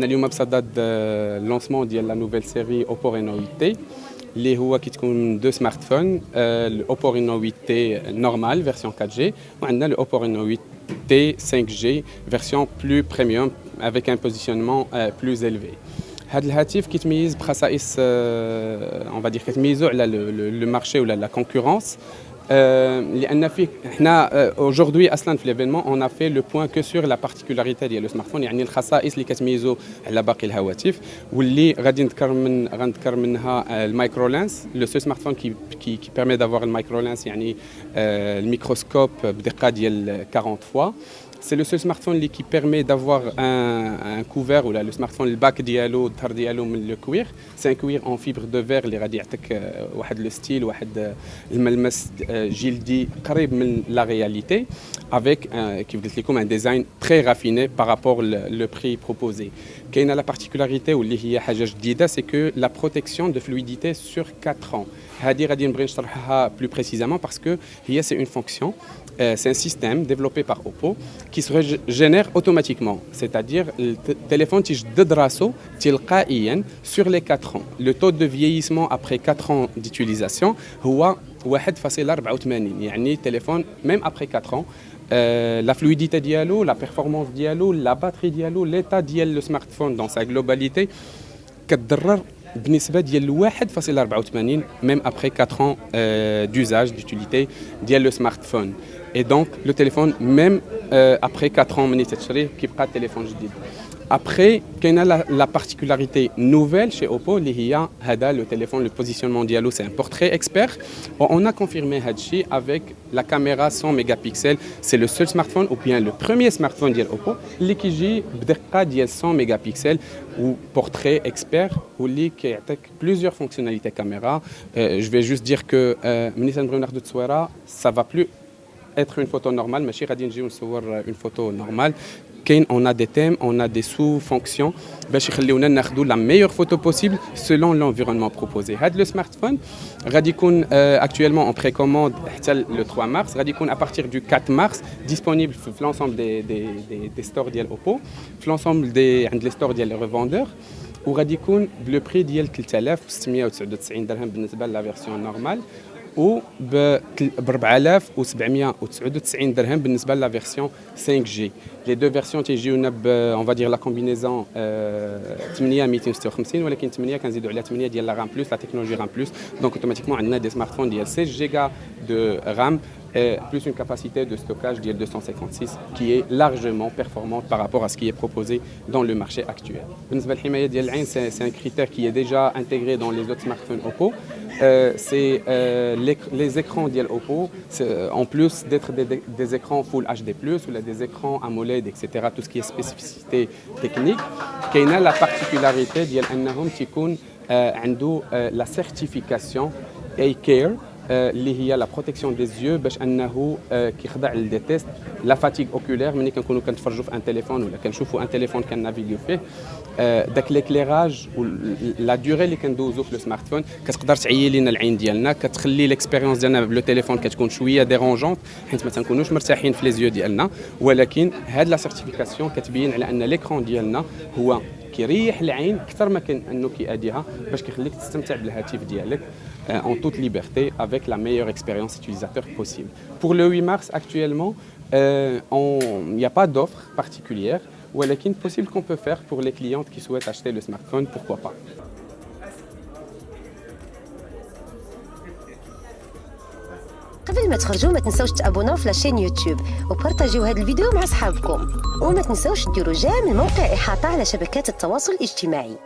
حنا اليوم بصدد اللونسمون ديال لا نوفيل سيري اوبو رينو 8 تي اللي هو كتكون دو سمارت فون الاوبو رينو 8 تي نورمال فيرسيون 4 جي وعندنا الاوبو رينو 8 تي 5 جي فيرسيون بلو بريميوم avec un positionnement plus élevé. هذا الهاتف كيتميز بخصائص on va dire كتميزو على le marché ولا la concurrence لان فيه حنا aujourd'hui اصلا في l'événement on a fait le point que sur la particularité ديال السمارتفون يعني الخصائص اللي كتميزو على باقي الهواتف واللي غادي غنذكر منها المايكرو لانس لو سو سمارتفون qui permet d'avoir المايكرو لانس يعني الميكروسكوب بدقه ديال 40 fois. C'est le seul smartphone qui permet d'avoir un couvert ou le smartphone le bac dialo الظهر ديالو من le cuir. C'est un cuir en fibre de verre اللي غادي يعطيك واحد لو ستيل واحد الملمس جلدي قريب من la réalité avec كيف قلت لكم un design très raffiné par rapport le prix proposé. كاينه la particularité واللي هي حاجه جديده c'est que la protection de fluidité sur 4 ans. هذه غادي نبغي نشرحها plus précisément parce que هي c'est une fonction. C'est un système développé par Oppo qui se régénère automatiquement. C'est-à-dire le téléphone تيجدد راسو تلقائيا sur les 4 ans. Le taux de vieillissement après 4 ans d'utilisation هو 1.84 يعني téléphone même après 4 ans la fluidité dialo, la performance dialo, la batterie dialo, l'état ديال le smartphone dans sa globalité كتضرر بنسبة ديال 1.84 même après 4 ans d'usage d'utilité ديال le smartphone. Et donc le téléphone même après 4 ans من تشريه كيبقى التليفون جديد. Après كاينه la particularité nouvelle chez Oppo اللي هي هذا le téléphone le positionnement ديالو c'est un portrait expert. On a confirmé هادشي avec la caméra 100 mégapixels. C'est le seul smartphone ou bien le premier smartphone ديال Oppo اللي كيجي بدقة ديال 100 mégapixels ou portrait expert واللي كيعطيك plusieurs fonctionnalités caméra. Je vais juste dire que ملي تنبغيو ناخذوا تصويره ça va plus être une photo normale ماشي غادي نجيو نصور une photo normale. On a des thèmes, on a des sous-fonctions باش يخليونا ناخذوا la meilleure photo possible selon l'environnement proposé. هذا le smartphone غادي يكون actuellement en précommande حتى le 3 mars غادي يكون à partir du 4 mars disponible في l'ensemble des stores ديال Oppo في l'ensemble عند les stores ديال les revendeurs وغادي يكون بلو بري ديال 3699 درهم بالنسبه لا فيرسيون نورمال و ب 4799 درهم بالنسبه لا فيرسيون 5G. Les deux versions تيجيونا ب on va dire la combinaison 8256 ولكن 8 كنزيدوا عليها 8 ديال لا رام بلس لا تكنولوجي رام بلس دونك اوتوماتيكمون عندنا دي سمارتفون ديال 16 جيجا دو رام plus une capacité de stockage de 256 qui est largement performante par rapport à ce qui est proposé dans le marché actuel. بالنسبة للحماية ديال العين c'est un critère qui est déjà intégré dans les autres smartphones Oppo. C'est les écrans ديال Oppo en plus d'être des écrans Full HD+ ou des écrans AMOLED etc. tout ce qui est spécificité technique كاينه la particularité ديال انهم تيكون عنده la certification A-Care اللي هي لا بروتيكسيون دي زيو باش انه كيخضع لدي تيست لا فاتيغ اوكولير ملي كنكونوا كنتفرجوا في ان تليفون ولا كنشوفوا ان تليفون كنافيغيو فيه داك ليكليراج ولا ديوري اللي كندوزو في لو سمارتفون كتقدر تعيي لينا العين ديالنا كتخلي ليكسبيريونس ديالنا بلو تليفون كتكون شويه ديرونجونت حيت ما تنكونوش مرتاحين في لي زيو ديالنا ولكن هاد لا سيرتيفيكاسيون كتبين على ان ليكرون ديالنا هو كيريح العين اكثر ما كان انه كيأديها باش كيخليك تستمتع بالهاتف ديالك en toute liberté avec la meilleure expérience utilisateur possible. Pour le 8 mars actuellement, il n'y a pas d'offre particulière ou elle est possible qu'on peut faire pour les clientes qui souhaitent acheter le smartphone, pourquoi pas. قبل ما تخرجوا ما تنسوش تابوناو في لاشين يوتيوب وبارطاجيو هذا الفيديو مع اصحابكم وما تنسوش ديروا جيم الموقع احاطه على شبكات التواصل الاجتماعي.